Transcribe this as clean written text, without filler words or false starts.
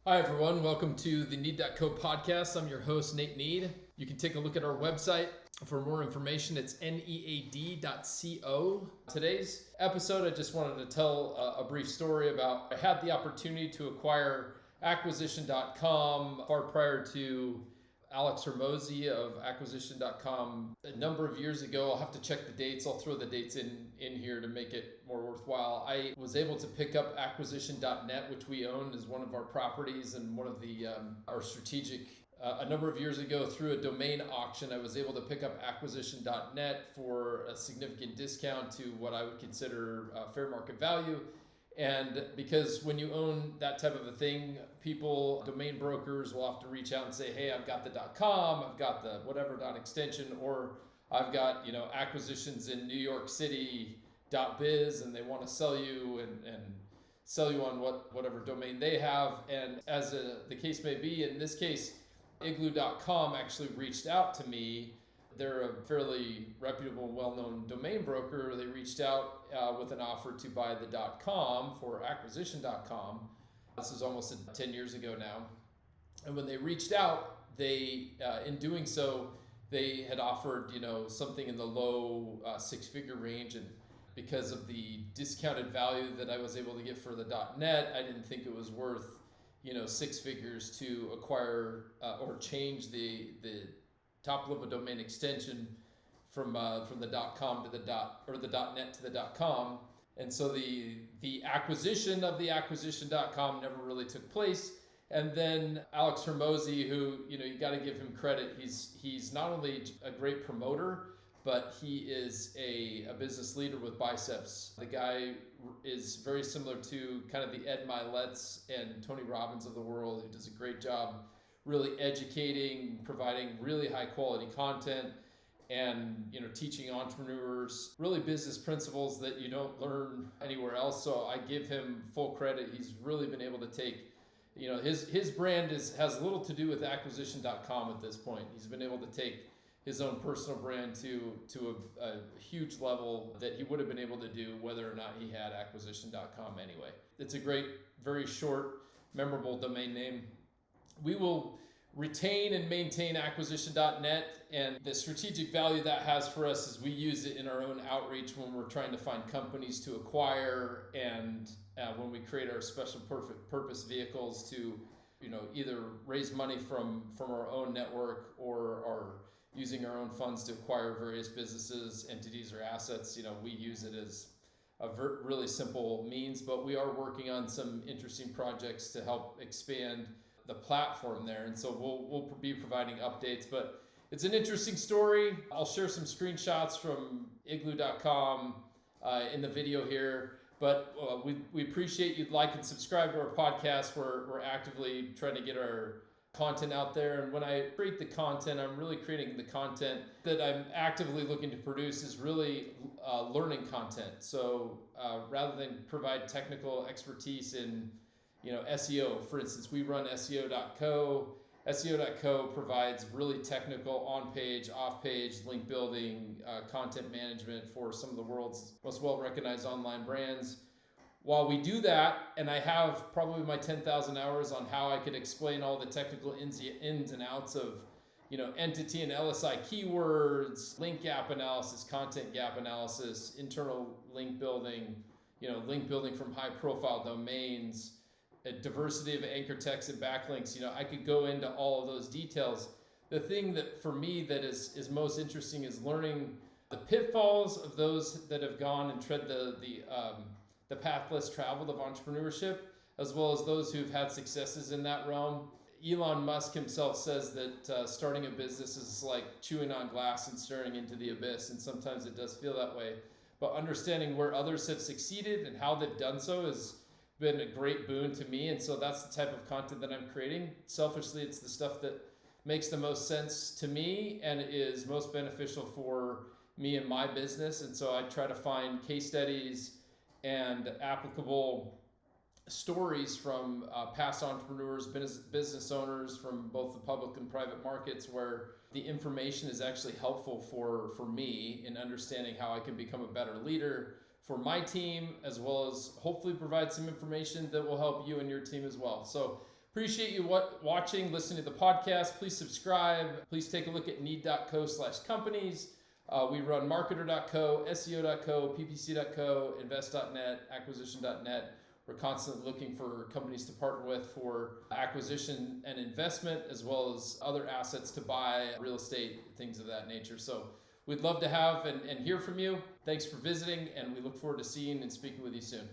Hi, everyone. Welcome to the Need.co podcast. I'm your host, Nate Need. You can take a look at our website for more information. It's nead.co. Today's episode, I just wanted to tell a brief story about I had the opportunity to acquire acquisition.com far prior to Alex Hormozi of acquisition.com a number of years ago. I'll have to check the dates. I'll throw the dates in here to make it more worthwhile. I was able to pick up acquisition.net, which we own as one of our properties and one of the our strategic. A number of years ago, through a domain auction, I was able to pick up acquisition.net for a significant discount to what I would consider fair market value. And because when you own that type of a thing, domain brokers will have to reach out and say, hey, I've got the .com, I've got the whatever .extension, or I've got, acquisitions in New York City .biz, and they want to sell you and sell you on whatever domain they have. And as the case may be, in this case, igloo.com actually reached out to me. They're a fairly reputable and well-known domain broker. They reached out with an offer to buy the .com for acquisition.com. This is almost 10 years ago now. And when they reached out, they, in doing so, they had offered, something in the low six-figure range. And because of the discounted value that I was able to get for the .net, I didn't think it was worth, six figures to acquire or change the top level domain extension from the .com to the .net to the .com. And so the acquisition of the acquisition.com never really took place. And then Alex Hormozi, who, you got to give him credit. He's not only a great promoter, but he is a business leader with biceps. The guy is very similar to kind of the Ed Milet's and Tony Robbins of the world, who does a great job really educating, providing really high quality content, and teaching entrepreneurs really business principles that you don't learn anywhere else. So I give him full credit. He's really been able to take, his brand has little to do with acquisition.com at this point. He's been able to take his own personal brand to a huge level that he would have been able to do whether or not he had acquisition.com anyway. It's a great, very short, memorable domain name. We will retain and maintain acquisition.net, and the strategic value that has for us is we use it in our own outreach when we're trying to find companies to acquire, and when we create our special purpose vehicles to either raise money from our own network or are using our own funds to acquire various businesses, entities, or assets. We use it as a really simple means, but we are working on some interesting projects to help expand the platform there, and so we'll be providing updates. But it's an interesting story. I'll share some screenshots from igloo.com in the video here. But we appreciate you'd like and subscribe to our podcast. We're actively trying to get our content out there, and when I create the content, I'm really creating the content that I'm actively looking to produce is really learning content. So rather than provide technical expertise in SEO, for instance, we run SEO.co. SEO.co provides really technical on-page, off-page, link building, content management for some of the world's most well-recognized online brands. While we do that, and I have probably my 10,000 hours on how I could explain all the technical ins and outs of entity and LSI keywords, link gap analysis, content gap analysis, internal link building, link building from high-profile domains, a diversity of anchor text and backlinks. I could go into all of those details. The thing that for me that is most interesting is learning the pitfalls of those that have gone and tread the path less traveled of entrepreneurship, as well as those who've had successes in that realm. Elon Musk himself says that starting a business is like chewing on glass and staring into the abyss, and sometimes it does feel that way. But understanding where others have succeeded and how they've done so has been a great boon to me, and so that's the type of content that I'm creating. Selfishly, it's the stuff that makes the most sense to me and is most beneficial for me and my business. And so I try to find case studies and applicable stories from past entrepreneurs, business owners from both the public and private markets, where the information is actually helpful for me in understanding how I can become a better leader for my team, as well as hopefully provide some information that will help you and your team as well. So Appreciate you watching, listening to the podcast. Please subscribe. Please take a look at need.co/companies. We run marketer.co, SEO.co, PPC.co, invest.net, acquisition.net. We're constantly looking for companies to partner with for acquisition and investment, as well as other assets to buy, real estate, things of that nature. So we'd love to have and hear from you. Thanks for visiting, and we look forward to seeing and speaking with you soon.